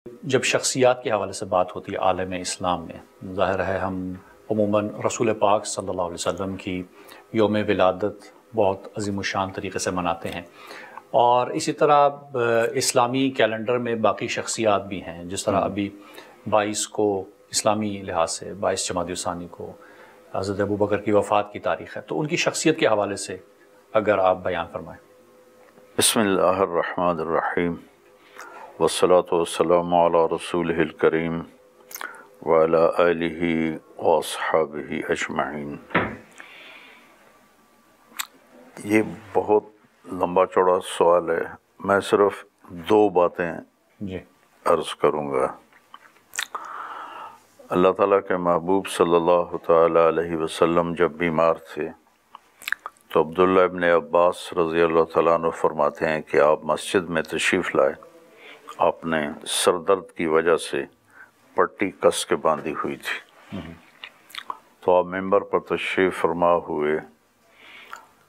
جب شخصیات کے حوالے سے بات ہوتی ہے عالم اسلام میں، ظاہر ہے ہم عموماً رسول پاک صلی اللہ علیہ وسلم کی یوم ولادت بہت عظیم الشان طریقے سے مناتے ہیں، اور اسی طرح اسلامی کیلنڈر میں باقی شخصیات بھی ہیں، جس طرح ابھی 22 کو اسلامی لحاظ سے 22 جمادی الثانی کو حضرت ابوبکر کی وفات کی تاریخ ہے، تو ان کی شخصیت کے حوالے سے اگر آپ بیان فرمائیں۔ بسم اللہ الرحمن الرحیم والصلاة والسلام علی رسولہ الکریم وعلی آلہ واصحابہ اجمعین۔ یہ بہت لمبا چوڑا سوال ہے، میں صرف دو باتیں عرض کروں گا۔ اللہ تعالیٰ کے محبوب صلی اللہ تعالیٰ علیہ وسلم جب بیمار تھے تو عبداللہ ابن عباس رضی اللہ تعالیٰ عنہ فرماتے ہیں کہ آپ مسجد میں تشریف لائے، آپ نے سر درد کی وجہ سے پٹی کس کے باندھی ہوئی تھی، تو آپ ممبر پر تشریف فرما ہوئے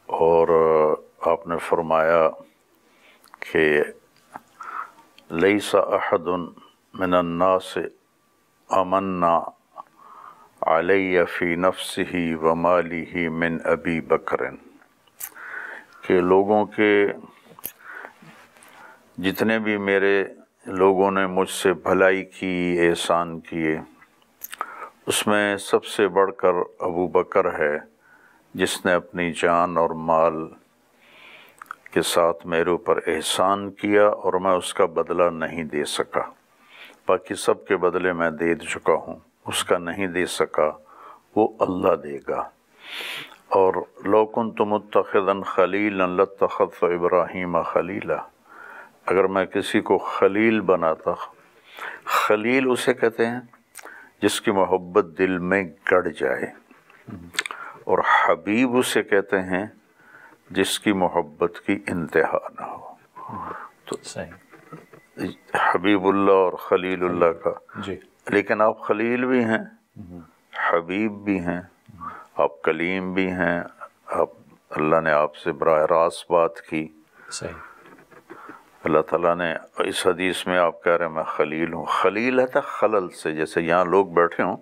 اور آپ نے فرمایا کہ لیس احد من الناس امنا علی فی نفسہ ومالہ من ابی بکر، کہ لوگوں کے جتنے بھی میرے لوگوں نے مجھ سے بھلائی کی، احسان کیے، اس میں سب سے بڑھ کر ابو بکر ہے جس نے اپنی جان اور مال کے ساتھ میرے اوپر احسان کیا اور میں اس کا بدلہ نہیں دے سکا، باقی سب کے بدلے میں دے چکا ہوں، اس کا نہیں دے سکا، وہ اللہ دے گا۔ اور لو کنت متخذا خلیلا لاتخذت ابراہیم خلیلا، اگر میں کسی کو خلیل بناتا، خلیل اسے کہتے ہیں جس کی محبت دل میں گڑ جائے، اور حبیب اسے کہتے ہیں جس کی محبت کی انتہا نہ ہو۔ تو حبیب اللہ اور خلیل اللہ کا، لیکن آپ خلیل بھی ہیں، حبیب بھی ہیں، آپ کلیم بھی ہیں، آپ اللہ نے آپ سے براہ راست بات کی۔ اللہ تعالیٰ نے اس حدیث میں آپ کہہ رہے ہیں میں خلیل ہوں، خلیل ہے تھا خلل سے، جیسے یہاں لوگ بیٹھے ہوں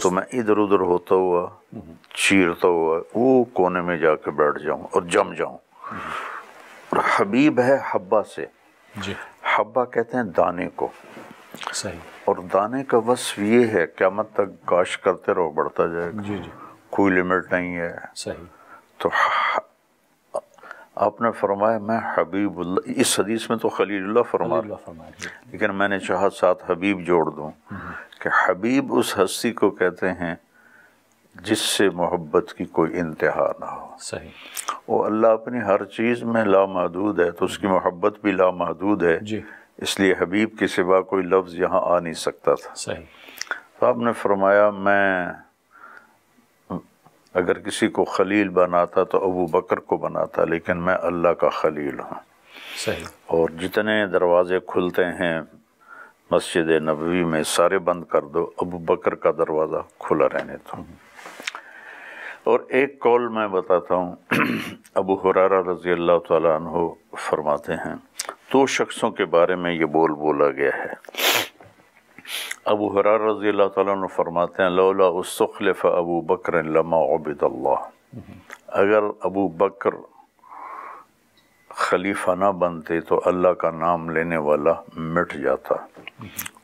تو میں ادھر ادھر ہوتا ہوا، چیرتا ہوا وہ کونے میں جا کے بیٹھ جاؤں اور جم جاؤں۔ اور حبیب ہے حبہ سے، حبہ کہتے ہیں دانے کو، اور دانے کا وصف یہ ہے قیامت تک کاشت کرتے رہو بڑھتا جائے گا، کوئی لیمٹ نہیں ہے۔ تو آپ نے فرمایا میں حبیب اللہ، اس حدیث میں تو خلیل اللہ فرما لیکن میں نے چاہا ساتھ حبیب جوڑ دوں، کہ حبیب اس ہستی کو کہتے ہیں جس سے محبت کی کوئی انتہا نہ ہو۔ وہ اللہ اپنی ہر چیز میں لامحدود ہے، تو اس کی محبت بھی لامحدود ہے، اس لیے حبیب کے سوا کوئی لفظ یہاں آ نہیں سکتا تھا۔ تو آپ نے فرمایا میں اگر کسی کو خلیل بناتا تو ابو بکر کو بناتا، لیکن میں اللہ کا خلیل ہوں۔ اور جتنے دروازے کھلتے ہیں مسجد نبوی میں سارے بند کر دو، ابو بکر کا دروازہ کھلا رہنے دو۔ اور ایک قول میں بتاتا ہوں، ابو ہریرہ رضی اللہ تعالیٰ عنہ فرماتے ہیں دو شخصوں کے بارے میں یہ بولا گیا ہے۔ ابو ہریرہ رضی اللہ تعالیٰ عنہ فرماتے ہیں لولا استخلف ابو بکر لما عبد اللہ، اگر ابو بکر خلیفہ نہ بنتے تو اللہ کا نام لینے والا مٹ جاتا۔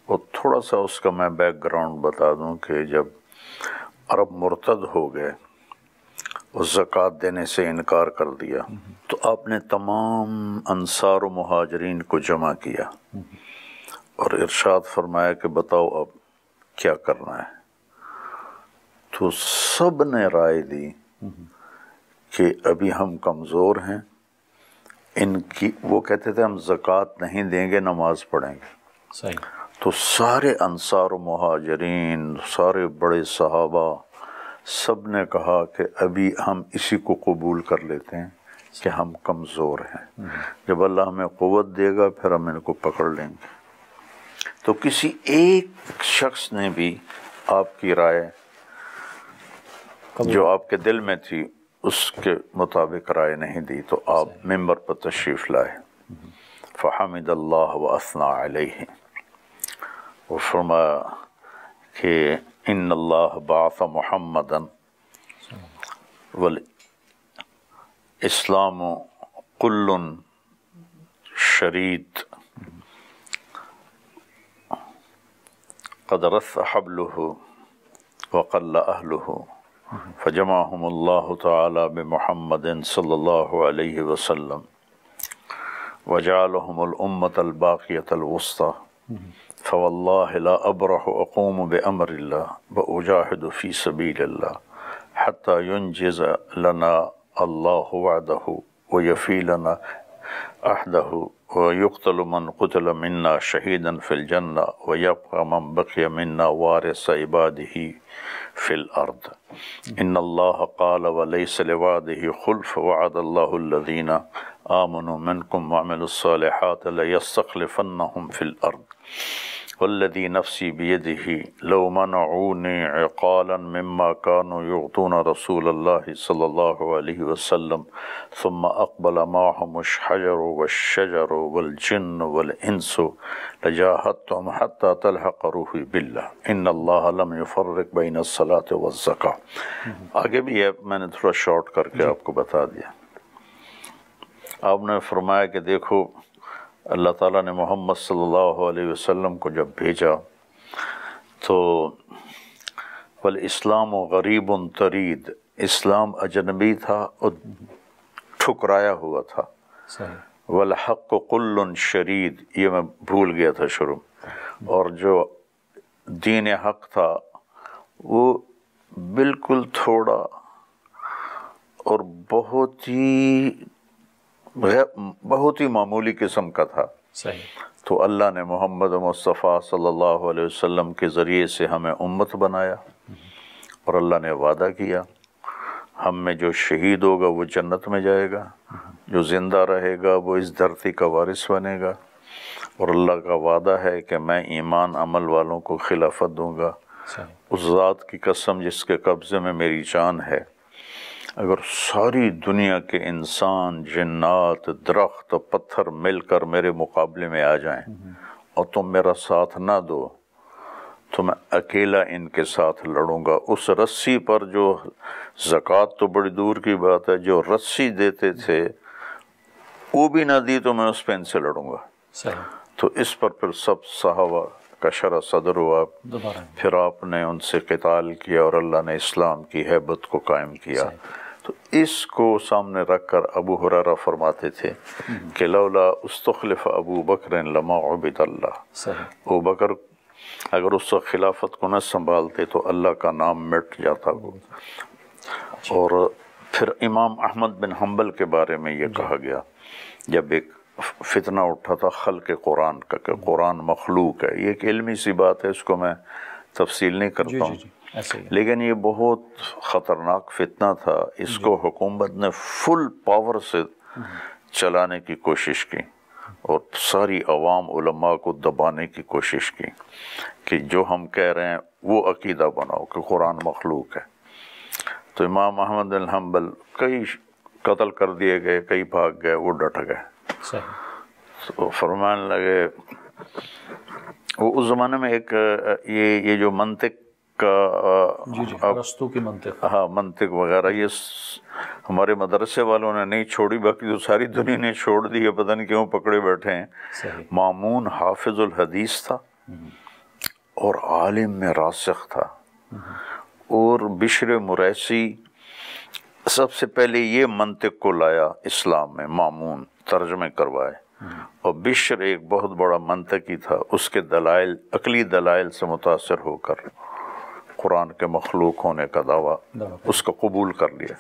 اور تھوڑا سا اس کا میں بیک گراؤنڈ بتا دوں کہ جب عرب مرتد ہو گئے اور زکوٰۃ دینے سے انکار کر دیا تو آپ نے تمام انصار و مہاجرین کو جمع کیا اور ارشاد فرمایا کہ بتاؤ اب کیا کرنا ہے۔ تو سب نے رائے دی کہ ابھی ہم کمزور ہیں، ان کی وہ کہتے تھے ہم زکوٰۃ نہیں دیں گے، نماز پڑھیں گے۔ تو سارے انصار و مہاجرین، سارے بڑے صحابہ، سب نے کہا کہ ابھی ہم اسی کو قبول کر لیتے ہیں کہ ہم کمزور ہیں، جب اللہ ہمیں قوت دے گا پھر ہم ان کو پکڑ لیں گے۔ تو کسی ایک شخص نے بھی آپ کی رائے جو آپ کے دل میں تھی اس کے مطابق رائے نہیں دی، تو آپ ممبر پر تشریف لائے، فحمد اللہ واثنى علیہ، وہ فرمایا کہ ان اللہ بعث محمدا والاسلام کل شرید قد رث حبله وقل اہلہ فجمعهم اللہ تعالی بمحمد صلی اللہ علیہ وسلم وجعلهم الأمة الباقية الوسطى فوالله لا أبرح أقوم بأمر الله وأجاهد في سبيل الله حتى ينجز لنا الله وعده ويفي لنا عهده ويقتل من قتل منا شهيدا في الجنة ويبقى من بقي منا وارث عباده في الأرض إن الله قال وليس لوعده خلف وعد الله الذين آمنوا منكم وعملوا الصالحات ليستخلفنهم في الأرض والذي نفسي بيده لو منعوني عقالا مما كانوا يعطون رسول الله صلى الله عليه وسلم ثم أقبل معهم الحجر والشجر والجن والإنس لجاهدتهم حتى تلحق روحي بالله إن الله لم يفرق بين الصلاة والزكاة. آگے بھی ہے، میں نے تھوڑا شارٹ کر کے آپ کو بتا دیا. آپ نے فرمایا کہ دیکھو اللہ تعالیٰ نے محمد صلی اللہ علیہ وسلم کو جب بھیجا تو والاسلام غریب طرید، اسلام اجنبی تھا اور ٹھکرایا ہوا تھا. والحق کل شرید، یہ میں بھول گیا تھا شروع، اور جو دین حق تھا وہ بالکل تھوڑا اور بہت ہی معمولی قسم کا تھا. صحیح. تو اللہ نے محمد مصطفیٰ صلی اللہ علیہ وسلم کے ذریعے سے ہمیں امت بنایا، اور اللہ نے وعدہ کیا ہم میں جو شہید ہوگا وہ جنت میں جائے گا، جو زندہ رہے گا وہ اس دھرتی کا وارث بنے گا، اور اللہ کا وعدہ ہے کہ میں ایمان عمل والوں کو خلافت دوں گا. اس ذات کی قسم جس کے قبضے میں میری جان ہے، اگر ساری دنیا کے انسان، جنات، درخت، پتھر مل کر میرے مقابلے میں آ جائیں اور تم میرا ساتھ نہ دو تو میں اکیلا ان کے ساتھ لڑوں گا. اس رسی پر جو زکوٰۃ تو بڑی دور کی بات ہے، جو رسی دیتے تھے وہ بھی نہ دی تو میں اس پہ ان سے لڑوں گا. تو اس پر پھر سب صحابہ کا شرح صدر ہوا، پھر آپ نے ان سے قتال کیا اور اللہ نے اسلام کی ہیبت کو قائم کیا. تو اس کو سامنے رکھ کر ابو ہریرہ فرماتے تھے کہ لولا استخلف ابو بکر لما عبد اللہ، ابو بکر اگر اس وقت خلافت کو نہ سنبھالتے تو اللہ کا نام مٹ جاتا وہ. اور پھر امام احمد بن حنبل کے بارے میں یہ کہا گیا جب ایک فتنہ اٹھا تھا خلق قرآن کا کہ قرآن مخلوق ہے. یہ ایک علمی سی بات ہے، اس کو میں تفصیل نہیں کرتا ہوں، لیکن یہ بہت خطرناک فتنہ تھا. اس کو حکومت نے فل پاور سے چلانے کی کوشش کی اور ساری عوام علماء کو دبانے کی کوشش کی کہ جو ہم کہہ رہے ہیں وہ عقیدہ بناؤ کہ قرآن مخلوق ہے. تو امام احمد بن حنبل کئی قتل کر دیے گئے، کئی بھاگ گئے، وہ ڈٹ گئے. تو فرمانے لگے وہ اس زمانے میں ایک یہ جو منطق کا ارسطو کی منطق، ہاں منطق وغیرہ، یہ ہمارے مدرسے والوں نے نہیں چھوڑی، باقی تو ساری دنیا نے چھوڑ دی ہے، پتہ نہیں کیوں پکڑے بیٹھے ہیں. مامون حافظ الحدیث تھا اور عالم میں راسخ تھا، اور بشر مریسی سب سے پہلے یہ منطق کو لایا اسلام میں، مامون ترجمے کروائے. اور بشر ایک بہت بڑا منطقی تھا، اس کے دلائل، عقلی دلائل سے متاثر ہو کر قرآن کے مخلوق ہونے کا دعویٰ اس کو قبول کر لیا.